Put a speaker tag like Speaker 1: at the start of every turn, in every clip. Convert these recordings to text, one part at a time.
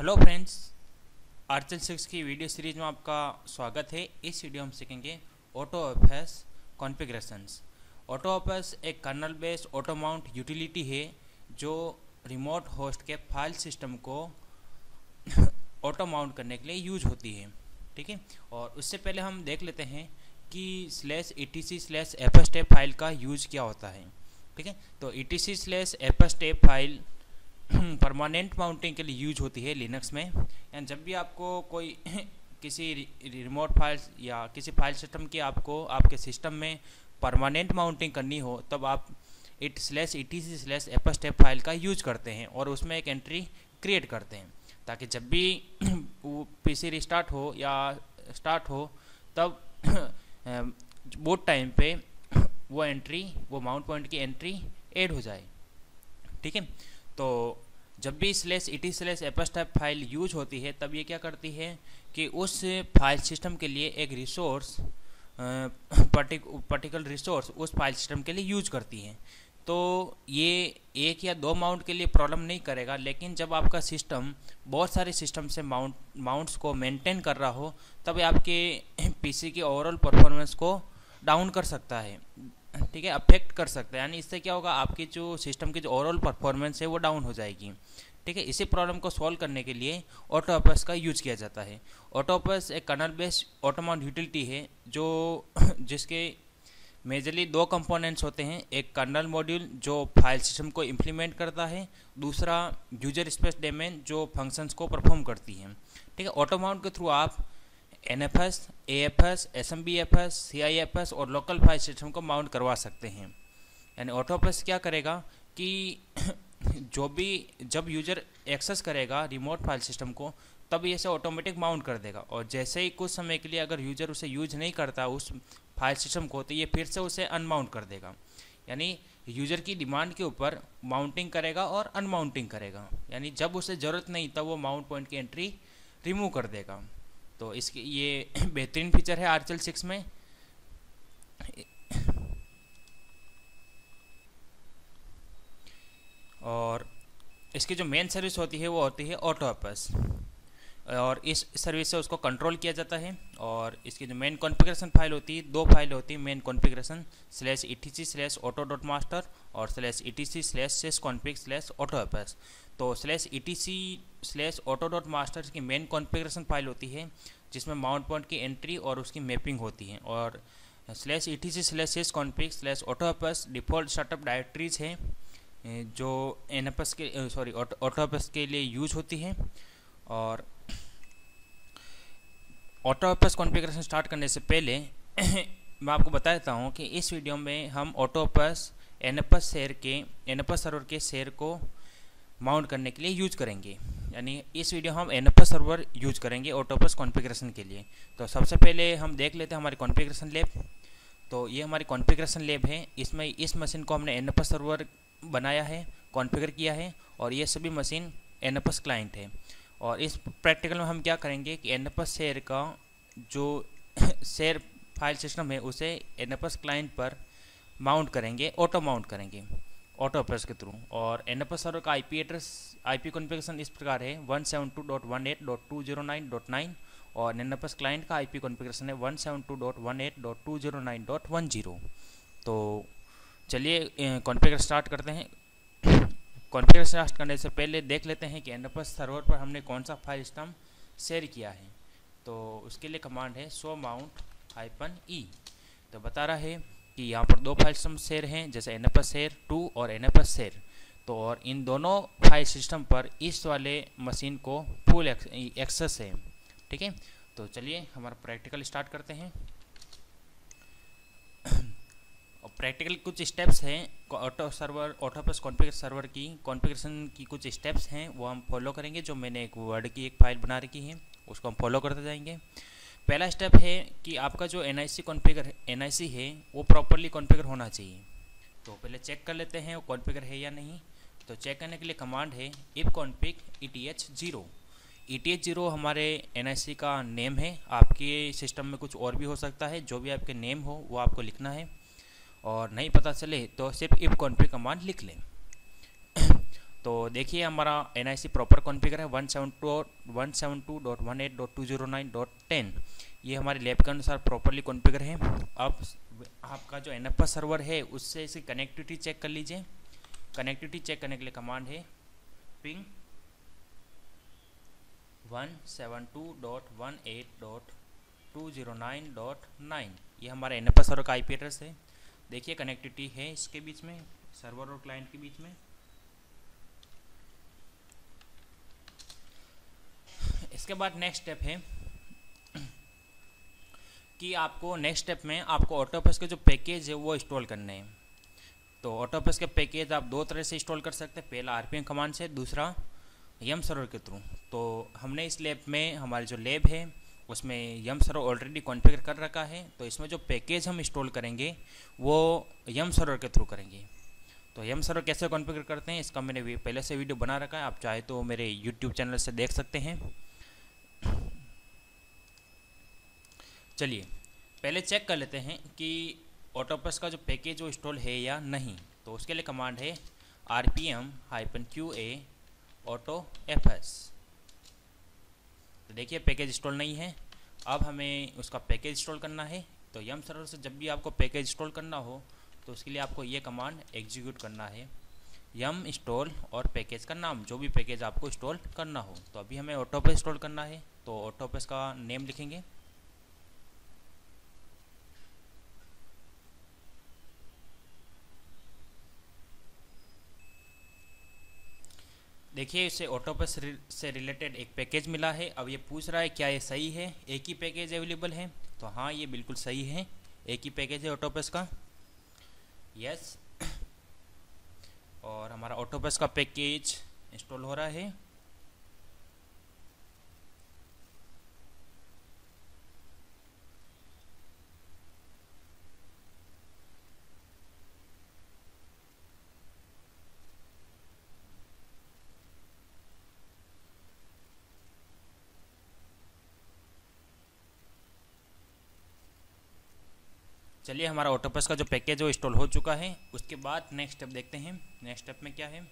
Speaker 1: Hello friends, आर्चल 6 की video series में आपका स्वागत है। इस वीडियो में हम सीखेंगे AutoFS कॉन्फ़िगरेशंस। AutoFS एक kernel based auto mount utility है जो रिमोट होस्ट के फाइल सिस्टम को ऑटो माउंट करने के लिए यूज होती है। ठीक है, और उससे पहले हम देख लेते हैं कि /etc/fstep फाइल का यूज क्या होता है। ठीक है, तो etc/fstep फाइल परमानेंट माउंटिंग के लिए यूज होती है लिनक्स में। यानी जब भी आपको कोई किसी रिमोट फाइल या किसी फाइल सिस्टम की आपको आपके सिस्टम में परमानेंट माउंटिंग करनी हो तब आप /etc/fstep फाइल का यूज करते हैं और उसमें एक एंट्री क्रिएट करते हैं ताकि जब भी वो पीसी रिस्टार्ट हो या स्टार्ट हो तब बूट टाइम पे वो माउंट पॉइंट की एंट्री ऐड हो जाए। ठीक है, तो जब भी /etc/fstep फाइल यूज होती है तब ये क्या करती है कि उस फाइल सिस्टम के लिए एक रिसोर्स पर्टिकुलर रिसोर्स उस फाइल सिस्टम के लिए यूज करती है। तो ये एक या दो माउंट के लिए प्रॉब्लम नहीं करेगा, लेकिन जब आपका सिस्टम बहुत सारे सिस्टम से माउंट्स को मेंटेन कर रहा हो तब आपके पीसी की ओवरऑल परफॉर्मेंस को डाउन कर सकता है। ठीक है, अफेक्ट कर सकता है। यानी इससे क्या होगा, आपकी जो सिस्टम की जो ओवरऑल परफॉर्मेंस है वो डाउन हो जाएगी। ठीक है, इसी प्रॉब्लम को सॉल्व करने के लिए AutoFS का यूज किया जाता है। AutoFS एक kernel based auto mount utility है जो जिसके मेजरली दो कंपोनेंट्स होते हैं। एक कर्नल मॉड्यूल जो फाइल सिस्टम को इम्प्लीमेंट करता है, दूसरा यूजर स्पेस डेमन जो फंक्शंस को परफॉर्म करती है। ठीक है, ऑटो माउंट के थ्रू आप NFS, AFS, SMBFS, CIFS और लोकल फाइल सिस्टम को माउंट करवा सकते हैं। यानी AutoFS क्या करेगा कि जब यूजर एक्सेस करेगा रिमोट फाइल सिस्टम को तब ये से ऑटोमेटिक माउंट कर देगा, और जैसे ही कुछ समय के लिए अगर यूजर उसे यूज नहीं करता उस फाइल सिस्टम को तो ये फिर से उसे अनमाउंट कर देगा। यानी यूजर की डिमांड के ऊपर माउंटिंग करेगा और अनमाउंटिंग करेगा। यानी जब उसे ज़रूरत नहीं तब वो माउंट पॉइंट की एंट्री रिमूव कर देगा। तो इसकी ये बेहतरीन फीचर है आर्चल 6 में। और इसकी जो मेन सर्विस होती है वो होती है AutoFS, और इस सर्विस से उसको कंट्रोल किया जाता है। और इसकी जो मेन कॉन्फ़िगरेशन फाइल होती है, दो फाइल होती है मेन कॉन्फ़िगरेशन, /etc/auto.master और /etc/sysconfig/AutoFS। तो /etc/auto.master की मेन कॉन्फ़िगरेशन फाइल होती है जिसमें माउंट पॉइंट की एंट्री और उसकी मैपिंग होती है, और /etc/sysconfig/AutoFS डिफ़ॉल्ट स्टार्टअप डायरेक्टरीज हैं जो AutoFS के लिए यूज होती है। और AutoFS कॉन्फ़िगरेशन स्टार्ट करने से पहले मैं आपको बता देता हूँ कि इस वीडियो में हम AutoFS NFS सर्वर के शेयर को माउंट करने के लिए यूज करेंगे। यानी इस वीडियो हम NFS सर्वर यूज करेंगे AutoFS कॉन्फ़िगरेशन के लिए। तो सबसे पहले हम देख लेते हैं हमारी कॉन्फ़िगरेशन लैब। तो ये हमारी कॉन्फ़िगरेशन लैब है। इसमें इस मशीन को हमने NFS सर्वर बनाया है, कॉन्फ़िगर किया है, और ये सभी मशीन NFS क्लाइंट है। और इस प्रैक्टिकल में हम क्या करेंगे कि NFS शेयर का जो शेयर फाइल सिस्टम है उसे NFS क्लाइंट पर माउंट करेंगे, ऑटो माउंट करेंगे AutoFS के थ्रू। और NFS सर्वर का IP कॉन्फ़िगरेशन इस प्रकार है 172.168.209.9 और NFS क्लाइंट का IP कॉन्फ़िगरेशन है 172.168.209.10। तो चलिए कॉन्फ़िगर स्टार्ट करते हैं। कॉन्फ़िगर स्टार्ट करने से पहले देख लेते हैं कि NFS सर्वर पर हमने कौन सा फाइल सिस्टम शेयर किया है। तो उसके लिए कमांड है show mount -e। तो बता रहा है कि यहाँ पर दो फाइल सिस्टम शेयर हैं, जैसे NFS शेयर 2 और NFS शेयर। तो और इन दोनों फाइल सिस्टम पर इस वाले मशीन को फुल एक्सेस है। ठीक है, तो चलिए हमारा प्रैक्टिकल स्टार्ट करते हैं। और प्रैक्टिकल कुछ स्टेप्स हैं AutoFS कॉन्फ़िगर सर्वर की कॉन्फ़िगरेशन की कुछ स्टेप्स हैं वो हम फॉलो करेंगे। जो मैंने एक वर्ड की एक फाइल बना रखी है उसको हम फॉलो करते जाएंगे। पहला स्टेप है कि आपका जो NIC है वो प्रॉपरली कॉन्फ़िगर होना चाहिए। तो पहले चेक कर लेते हैं वो कॉन्फ़िगर है या नहीं। तो चेक करने के लिए कमांड है ifconfig eth0। eth0 हमारे NIC का नेम है। आपके सिस्टम में कुछ और भी हो सकता है, जो भी आपके नेम हो वो आपको लिखना है, और नहीं पता चले तो सिर्फ ifconfig कमांड लिख लें। तो देखिए हमारा NIC प्रॉपर कॉन्फ़िगर है 172.168.209.10। ये हमारे लैब के अनुसार प्रॉपरली कॉन्फ़िगर है। अब आपका जो NFS सर्वर है उससे इसकी कनेक्टिविटी चेक कर लीजिए। कनेक्टिविटी चेक करने के लिए कमांड है पिंग 172.18.209.9। ये हमारा NFS सर्वर का IP एड्रेस है। देखिए कनेक्टिविटी है इसके बीच में, सर्वर और क्लाइंट के बीच में। इसके बाद नेक्स्ट स्टेप है कि आपको नेक्स्ट स्टेप में आपको ऑटोपस के जो पैकेज है वो इंस्टॉल करने हैं। तो ऑटोपस के पैकेज आप दो तरह से इंस्टॉल कर सकते हैं, पहला RPM कमांड से, दूसरा यम सर्वर के थ्रू। तो हमने इस लैब में, हमारी जो लैब है उसमें यम सर्वर ऑलरेडी कॉन्फ़िगर कर रखा है। तो इसमें जो पैकेज हम इंस्टॉल करेंगे वो यम सर्वर के थ्रू करेंगे। तो यम सर्वर कैसे कॉन्फ़िगर करते हैं इसका मैंने पहले से वीडियो बना रखा है, आप चाहे तो मेरे यूट्यूब चैनल से देख सकते हैं। चलिए पहले चेक कर लेते हैं कि ऑटोपस का जो पैकेज वो इंस्टॉल है या नहीं। तो उसके लिए कमांड है RPM-QA AutoFS। तो देखिए पैकेज इंस्टॉल नहीं है। अब हमें उसका पैकेज इंस्टॉल करना है। तो यम सर्वर से जब भी आपको पैकेज इंस्टॉल करना हो तो उसके लिए आपको ये कमांड एग्जीक्यूट करना है, यम इंस्टॉल और पैकेज का नाम, जो भी पैकेज आपको इंस्टॉल करना हो। तो अभी हमें ऑटोपस इंस्टॉल करना है, तो ऑटोपस का नेम लिखेंगे। देखिए इसे ऑटोपस से रिलेटेड एक पैकेज मिला है। अब ये पूछ रहा है क्या ये सही है, एक ही पैकेज अवेलेबल है। तो हाँ ये बिल्कुल सही है, एक ही पैकेज है ऑटोपस का, यस। और हमारा ऑटोपस का पैकेज इंस्टॉल हो रहा है। चलिए हमारा ऑटोपस का जो पैकेज है वो इंस्टॉल हो चुका है। उसके बाद नेक्स्ट स्टेप देखते हैं। नेक्स्ट स्टेप में क्या है,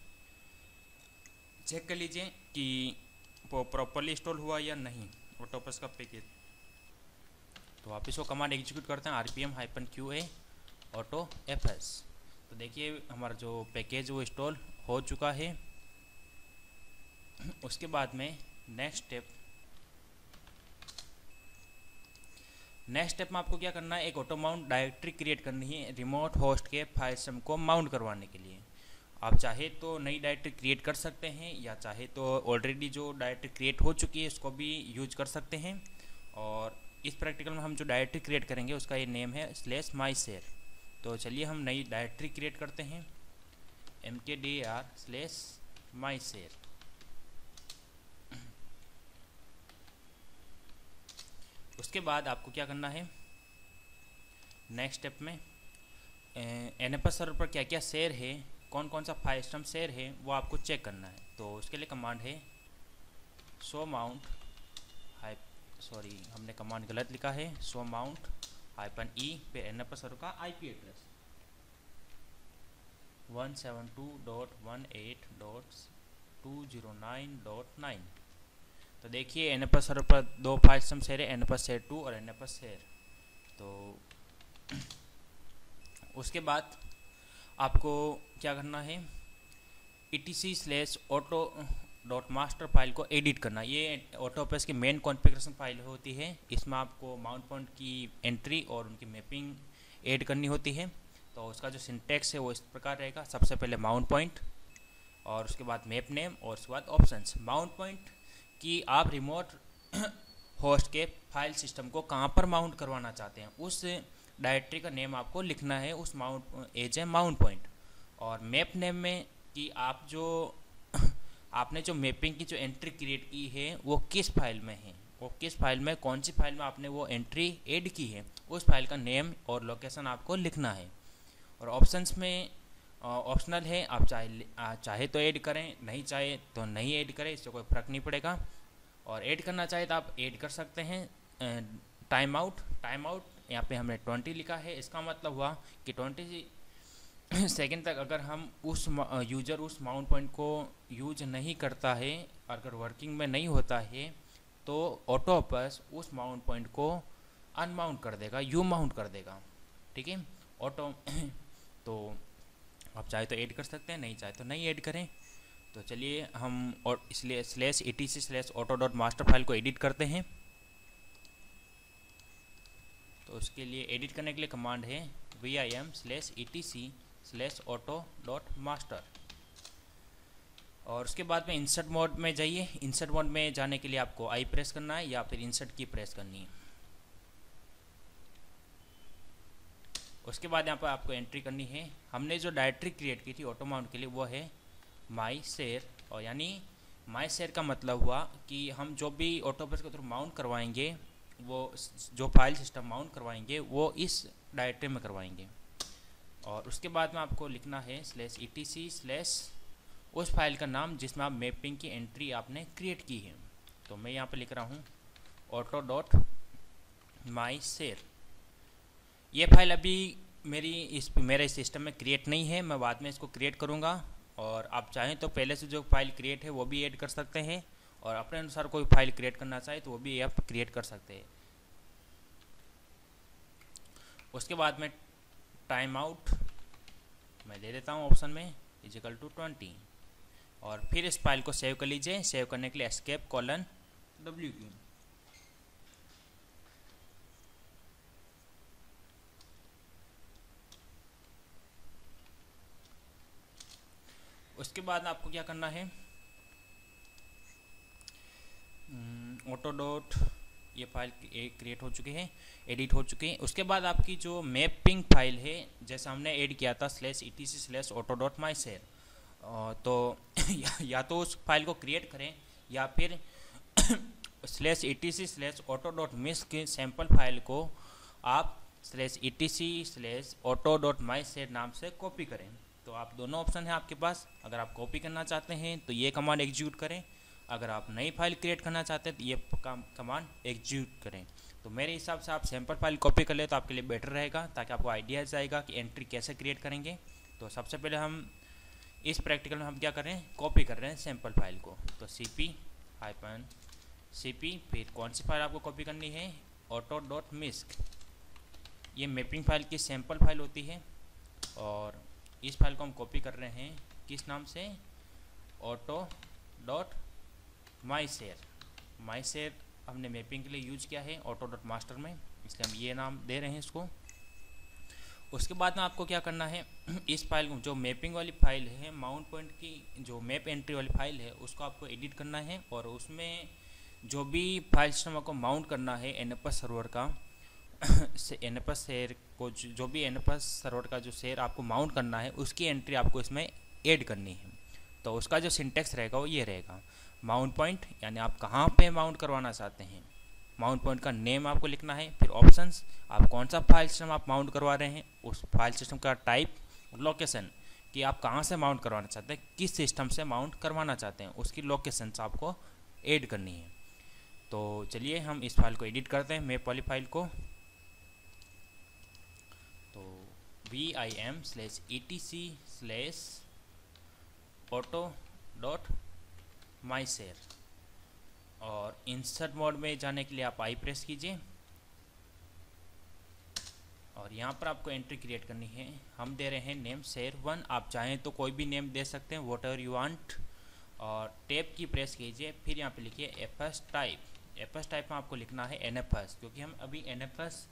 Speaker 1: चेक कर लीजिए कि वो प्रॉपरली इंस्टॉल हुआ या नहीं ऑटोपस का पैकेज। तो आप इसको कमांड एग्जीक्यूट करते हैं RPM-QA AutoFS। तो देखिए हमारा जो पैकेज वो इंस्टॉल हो चुका है। उसके बाद में नेक्स्ट स्टेप में आपको क्या करना है, एक ऑटो माउंट डायरेक्टरी क्रिएट करनी है रिमोट होस्ट के फाइल सिस्टम को माउंट करवाने के लिए। आप चाहे तो नई डायरेक्टरी क्रिएट कर सकते हैं, या चाहे तो ऑलरेडी जो डायरेक्टरी क्रिएट हो चुकी है उसको भी यूज कर सकते हैं। और इस प्रैक्टिकल में हम जो डायरेक्टरी क्रिएट करेंगे उसका ये नेम है /myshare। तो चलिए हम नई डायरेक्टरी क्रिएट करते हैं mkdir/myshare। उसके बाद आपको क्या करना है, नेक्स्ट स्टेप में NFS सर्वर पर क्या क्या शेयर है, कौन कौन सा फाइल सिस्टम शेयर है वो आपको चेक करना है। तो उसके लिए कमांड है show mount हमने कमांड गलत लिखा है, show mount -e पे NFS सर्वर का IP एड्रेस 172.18.209.9। तो देखिए NFS सर्वर पर दो फाइल सिस्टम शेयर है, NFS शेयर 2 और NFS शेयर। तो उसके बाद आपको क्या करना है, etc/auto.master फाइल को एडिट करना। ये ऑटोपस की मेन कॉन्फ़िगरेशन फाइल होती है। इसमें आपको माउंट पॉइंट की एंट्री और उनकी मैपिंग ऐड करनी होती है। तो उसका जो सिंटैक्स है वो इस प्रकार रहेगा, सबसे पहले माउंट पॉइंट और उसके बाद मैप नेम और उसके बाद ऑप्शंस। माउंट पॉइंट कि आप रिमोट होस्ट के फाइल सिस्टम को कहाँ पर माउंट करवाना चाहते हैं, उस डायरेक्टरी का नेम आपको लिखना है उस एज ए माउंट पॉइंट। और मैप नेम में कि आप जो आपने जो मैपिंग की जो एंट्री क्रिएट की है वो किस फाइल में है, वो किस फाइल में, कौन सी फाइल में आपने वो एंट्री ऐड की है, उस फाइल का नेम और लोकेशन आपको लिखना है। और ऑप्शंस में ऑप्शनल है, आप चाहे तो ऐड करें, नहीं चाहे तो नहीं ऐड करें, इससे कोई फ़र्क नहीं पड़ेगा। और ऐड करना चाहे तो आप ऐड कर सकते हैं। टाइम आउट यहाँ पे हमने 20 लिखा है, इसका मतलब हुआ कि 20 सेकंड तक अगर हम उस यूज़र उस माउंट पॉइंट को यूज नहीं करता है, अगर वर्किंग में नहीं होता है, तो ऑटोपस उस माउंट पॉइंट को अनमाउंट कर देगा, यू माउंट कर देगा। ठीक है, ऑटो तो आप चाहे तो ऐड कर सकते हैं, नहीं चाहे तो नहीं ऐड करें। तो चलिए हम और इसलिए /etc/auto.master फाइल को एडिट करते हैं। तो उसके लिए एडिट करने के लिए कमांड है vim/etc/auto.master। और उसके बाद में इंसर्ट मोड में जाइए। इंसर्ट मोड में जाने के लिए आपको आई प्रेस करना है या फिर इंसर्ट की प्रेस करनी है। उसके बाद यहाँ पर आपको एंट्री करनी है। हमने जो डायरेक्टरी क्रिएट की थी ऑटो माउंट के लिए वो है माई शेयर, और यानी माई शेयर का मतलब हुआ कि हम जो भी ऑटोपस के थ्रू माउंट करवाएंगे, वो जो फाइल सिस्टम माउंट करवाएंगे वो इस डायरेक्टरी में करवाएंगे। और उसके बाद में आपको लिखना है /etc/ उस फाइल का नाम जिसमें आप मैपिंग की एंट्री आपने क्रिएट की है। तो मैं यहाँ पे लिख रहा हूँ auto.myshare। ये फाइल अभी मेरे सिस्टम में क्रिएट नहीं है, मैं बाद में इसको क्रिएट करूँगा। और आप चाहें तो पहले से जो फाइल क्रिएट है वो भी ऐड कर सकते हैं, और अपने अनुसार कोई फाइल क्रिएट करना चाहे तो वो भी आप क्रिएट कर सकते हैं। उसके बाद में टाइम आउट मैं दे देता हूँ ऑप्शन में =20, और फिर इस फाइल को सेव कर लीजिए। सेव करने के लिए escape:\w। उसके बाद आपको क्या करना है, ऑटो डॉट ये फाइल क्रिएट हो चुकी है, एडिट हो चुकी है। उसके बाद आपकी जो मैपिंग फाइल है, जैसा हमने ऐड किया था /etc/auto.myshare, तो या तो उस फाइल को क्रिएट करें या फिर /etc/auto.miss की सैम्पल फाइल को आप /etc/auto.myshare नाम से कॉपी करें। तो आप दोनों ऑप्शन है आपके पास। अगर आप कॉपी करना चाहते हैं तो ये कमांड एग्जीक्यूट करें, अगर आप नई फाइल क्रिएट करना चाहते हैं तो ये कमांड एग्जीक्यूट करें। तो मेरे हिसाब से आप सैम्पल फाइल कॉपी कर ले तो आपके लिए बेटर रहेगा, ताकि आपको आइडिया जाएगा कि एंट्री कैसे क्रिएट करेंगे। तो सबसे पहले हम इस प्रैक्टिकल में हम क्या कर रहे हैं, कॉपी कर रहे हैं सैम्पल फाइल को। तो cp फिर कौन सी फाइल आपको कॉपी करनी है, auto.misc। ये मैपिंग फाइल की सैम्पल फाइल होती है, और इस फाइल को हम कॉपी कर रहे हैं किस नाम से, auto.myshare। myshare हमने मैपिंग के लिए यूज किया है auto.master में, इसलिए हम ये नाम दे रहे हैं इसको। उसके बाद में आपको क्या करना है, इस फाइल को जो मैपिंग वाली फाइल है, माउंट पॉइंट की जो मैप एंट्री वाली फाइल है, उसको आपको एडिट करना है। और उसमें जो भी फाइल सिस्टम आपको माउंट करना है NFS सर्वर का NFS शेयर को, जो भी NFS सर्वर का जो शेयर आपको माउंट करना है, उसकी एंट्री आपको इसमें ऐड करनी है। तो उसका जो सिंटेक्स रहेगा वो ये रहेगा, माउंट पॉइंट यानी आप कहाँ पे माउंट करवाना चाहते हैं, माउंट पॉइंट का नेम आपको लिखना है, फिर ऑप्शंस आप कौन सा फाइल सिस्टम आप माउंट करवा रहे हैं, उस फाइल सिस्टम का टाइप, लोकेशन कि आप कहाँ से माउंट करवाना चाहते हैं, किस सिस्टम से माउंट करवाना चाहते हैं, उसकी लोकेशंस आपको ऐड करनी है। तो चलिए हम इस फाइल को एडिट करते हैं, मैप वाली फाइल को। तो vim/etc/auto.myshare, और इंसर्ट मोड में जाने के लिए आप आई प्रेस कीजिए, और यहाँ पर आपको एंट्री क्रिएट करनी है। हम दे रहे हैं नेम शेयर1, आप चाहें तो कोई भी नेम दे सकते हैं, वॉट एवर यू वांट। और टैब की प्रेस कीजिए, फिर यहाँ पे लिखिए एफएस टाइप। एफएस टाइप में आपको लिखना है NFS, क्योंकि हम अभी NFS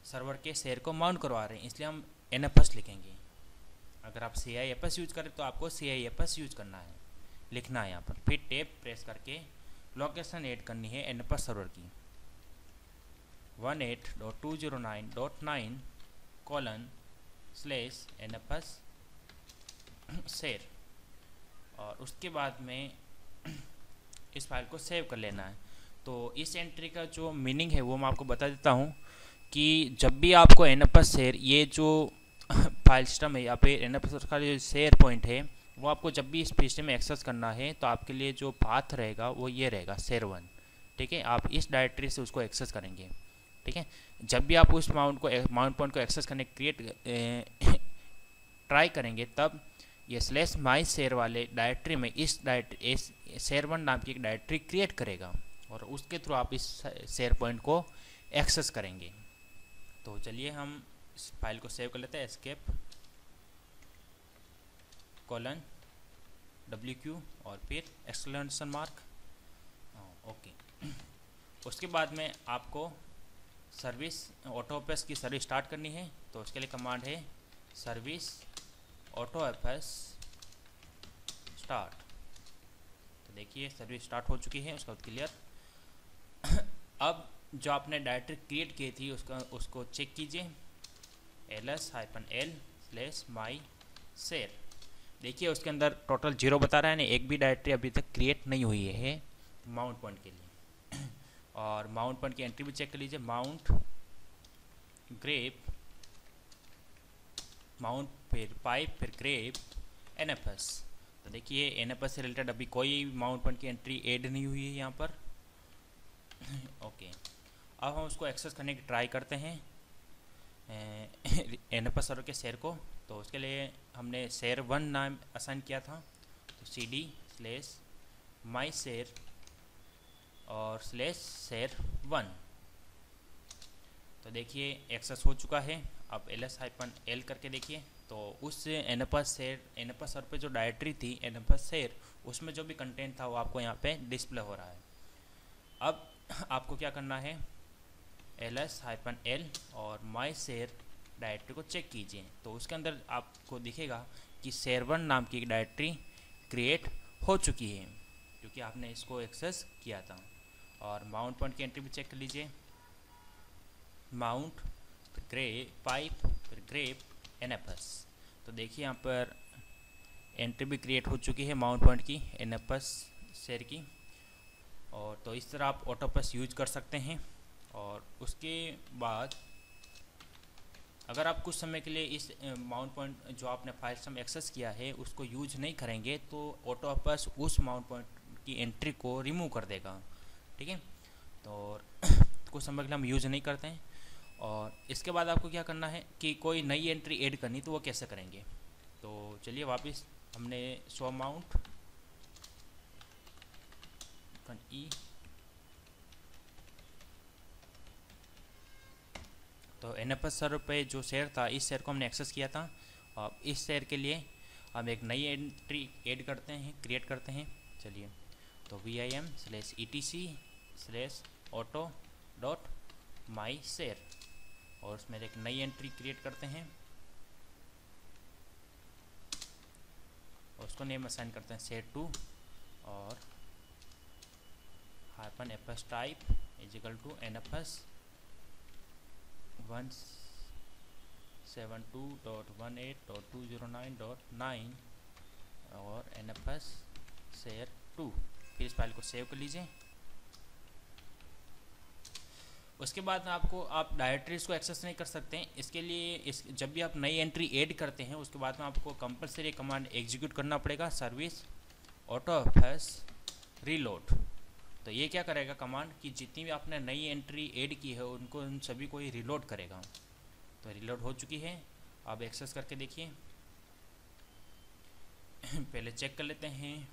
Speaker 1: सर्वर के शेयर को माउंट करवा रहे हैं, इसलिए हम NFS लिखेंगे। अगर आप CIFS यूज करें तो आपको CIFS यूज करना है, लिखना है यहाँ पर। फिर टैब प्रेस करके लोकेशन ऐड करनी है NFS सर्वर की 18.209.9/NFS शेयर, और उसके बाद में इस फाइल को सेव कर लेना है। तो इस एंट्री का जो मीनिंग है वो मैं आपको बता देता हूँ कि जब भी आपको NFS शेयर, ये जो फाइल सिस्टम है या फिर NFS का जो शेयर पॉइंट है, वो आपको जब भी इस सिस्टम में एक्सेस करना है तो आपके लिए जो पाथ रहेगा वो ये रहेगा शेयर1। ठीक है, आप इस डायरेक्टरी से उसको एक्सेस करेंगे। ठीक है, जब भी आप उस माउंट पॉइंट को एक्सेस करने ट्राई करेंगे तब ये स्लैश माई शेयर वाले डायरेक्टरी में इस शेयर वन नाम की एक डायरेक्टरी क्रिएट करेगा और उसके थ्रू आप इस शेयर पॉइंट को एक्सेस करेंगे। तो चलिए हम इस फाइल को सेव कर लेते हैं, एस्केप कोलन WQ और फिर एक्सक्लेमेशन मार्क, ओके। उसके बाद में आपको सर्विस ऑटोएफएस की सर्विस स्टार्ट करनी है, तो उसके लिए कमांड है सर्विस ऑटोएफएस स्टार्ट। तो देखिए सर्विस स्टार्ट हो चुकी है, उसका बाद क्लियर। अब जो आपने डायरेक्टरी क्रिएट की थी उसको चेक कीजिए, ls-l/my शेयर। देखिए उसके अंदर टोटल 0 बता रहा है ना, एक भी डायरेक्टरी अभी तक क्रिएट नहीं हुई है माउंट पॉइंट के लिए। और माउंट पॉइंट की एंट्री भी चेक कर लीजिए, माउंट ग्रेप, माउंट फिर पाइप फिर ग्रेप NFS। तो देखिए NFS से रिलेटेड अभी कोई माउंट पॉइंट की एंट्री ऐड नहीं हुई है यहाँ पर, ओके। अब हम उसको एक्सेस करने की ट्राई करते हैं NFS सर्वर के शेयर को। तो उसके लिए हमने शेयर वन नाम असाइन किया था, तो CD/my शेयर और /शेयर वन। तो देखिए एक्सेस हो चुका है। अब ls-l करके देखिए, तो उस NFS सर्वर पे जो डायरेक्टरी थी NFS शेयर, उसमें जो भी कंटेंट था वो आपको यहाँ पे डिस्प्ले हो रहा है। अब आपको क्या करना है, ls-l और my शेयर डायरेक्टरी को चेक कीजिए, तो उसके अंदर आपको दिखेगा कि शेयर वन नाम की एक डायरेक्टरी क्रिएट हो चुकी है क्योंकि आपने इसको एक्सेस किया था। और माउंट पॉइंट की एंट्री भी चेक कर लीजिए, माउंट फिर ग्रेप पाइप फिर ग्रेप NFS। तो देखिए यहाँ पर एंट्री भी क्रिएट हो चुकी है माउंट पॉइंट की NFS शेयर की। और तो इस तरह आप ऑटोपस यूज कर सकते हैं। और उसके बाद अगर आप कुछ समय के लिए इस माउंट पॉइंट जो आपने फाइल सिस्टम एक्सेस किया है उसको यूज नहीं करेंगे तो ऑटोपस उस माउंट पॉइंट की एंट्री को रिमूव कर देगा, ठीक है। तो कुछ समय के लिए हम यूज नहीं करते हैं। और इसके बाद आपको क्या करना है कि कोई नई एंट्री ऐड करनी, तो वो कैसे करेंगे। तो चलिए वापस हमने शो माउंट ई, तो NFS सर्वर पे जो शेयर था इस शेयर को हमने एक्सेस किया था। अब इस शेयर के लिए हम एक नई एंट्री ऐड करते हैं, क्रिएट करते हैं। चलिए तो vim/etc/auto.my शेयर और उसमें एक नई एंट्री क्रिएट करते हैं और उसको नेम असाइन करते हैं शेयर2 और -fs टाइप =NFS 172.18.209.9 और NFS शेयर 2। फिर इस फाइल को सेव कर लीजिए। उसके बाद आप डायरेक्टरीज को एक्सेस नहीं कर सकते हैं। इसके लिए जब भी आप नई एंट्री ऐड करते हैं उसके बाद में आपको कंपलसरी कमांड एग्जीक्यूट करना पड़ेगा, सर्विस ऑटोएफएस रीलोड। तो ये क्या करेगा कमांड कि जितनी भी आपने नई एंट्री ऐड की है उन सभी को ही रीलोड करेगा। तो रीलोड हो चुकी है, अब एक्सेस करके देखिए। पहले चेक कर लेते हैं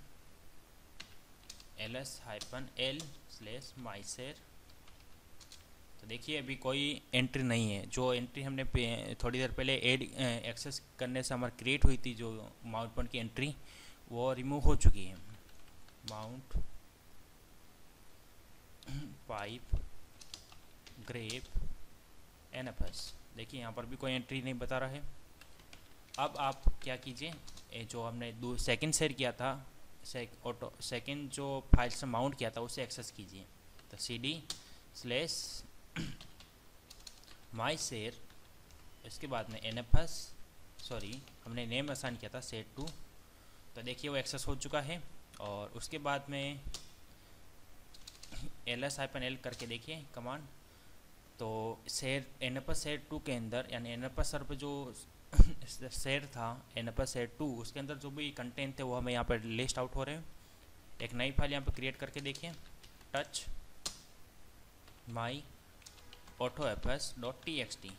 Speaker 1: ls-l/my शेयर। तो देखिए अभी कोई एंट्री नहीं है। जो एंट्री हमने थोड़ी देर पहले एक्सेस करने से हमारी क्रिएट हुई थी जो माउंट पॉइंट की एंट्री, वो रिमूव हो चुकी है। माउंट पाइप ग्रेप NFS, देखिए यहाँ पर भी कोई एंट्री नहीं बता रहा है। अब आप क्या कीजिए, जो हमने सेकंड शेयर किया था, सेकंड जो फाइल से माउंट किया था उसे एक्सेस कीजिए। तो CD/my शेयर, इसके बाद में NFS, हमने नेम असाइन किया था शेयर2। तो देखिए वो एक्सेस हो चुका है। और उसके बाद में ls-l करके देखिए कमांड, तो शेयर NFS शेयर 2 के अंदर यानी NFS सर्वर पे जो शेयर था NFS शेयर 2 उसके अंदर जो भी कंटेंट थे वो हमें यहाँ पर लिस्ट आउट हो रहे हैं। एक नई फाइल यहाँ पर क्रिएट करके देखिए, touch my autofs.txt,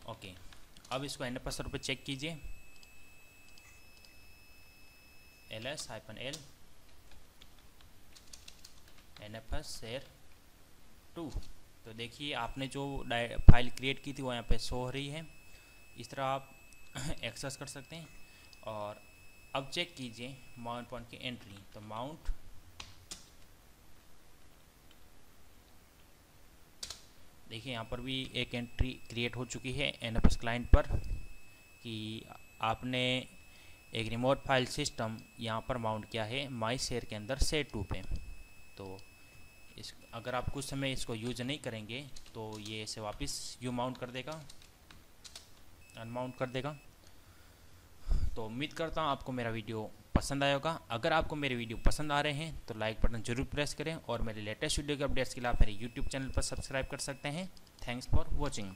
Speaker 1: okay. Okay, अब इसको NF सर्वर पे चेक कीजिए, ls-l NF share 2। तो देखिए आपने जो फाइल क्रिएट की थी वो यहाँ पे शो हो रही है। इस तरह आप एक्सेस कर सकते हैं। और अब चेक कीजिए माउंट पॉइंट की एंट्री, तो माउंट देखिए यहाँ पर भी एक एंट्री क्रिएट हो चुकी है NFS क्लाइंट पर कि आपने एक रिमोट फाइल सिस्टम यहाँ पर माउंट किया है माई शेयर के अंदर सेट 2 पे। तो इस अगर आप कुछ समय इसको यूज नहीं करेंगे तो ये इसे वापस यू माउंट कर देगा, अनमाउंट कर देगा। तो उम्मीद करता हूँ आपको मेरा वीडियो पसंद आया होगा। अगर आपको मेरे वीडियो पसंद आ रहे हैं तो लाइक बटन जरूर प्रेस करें और मेरे लेटेस्ट वीडियो के अपडेट्स के लिए आप मेरे यूट्यूब चैनल पर सब्सक्राइब कर सकते हैं। Thanks for watching.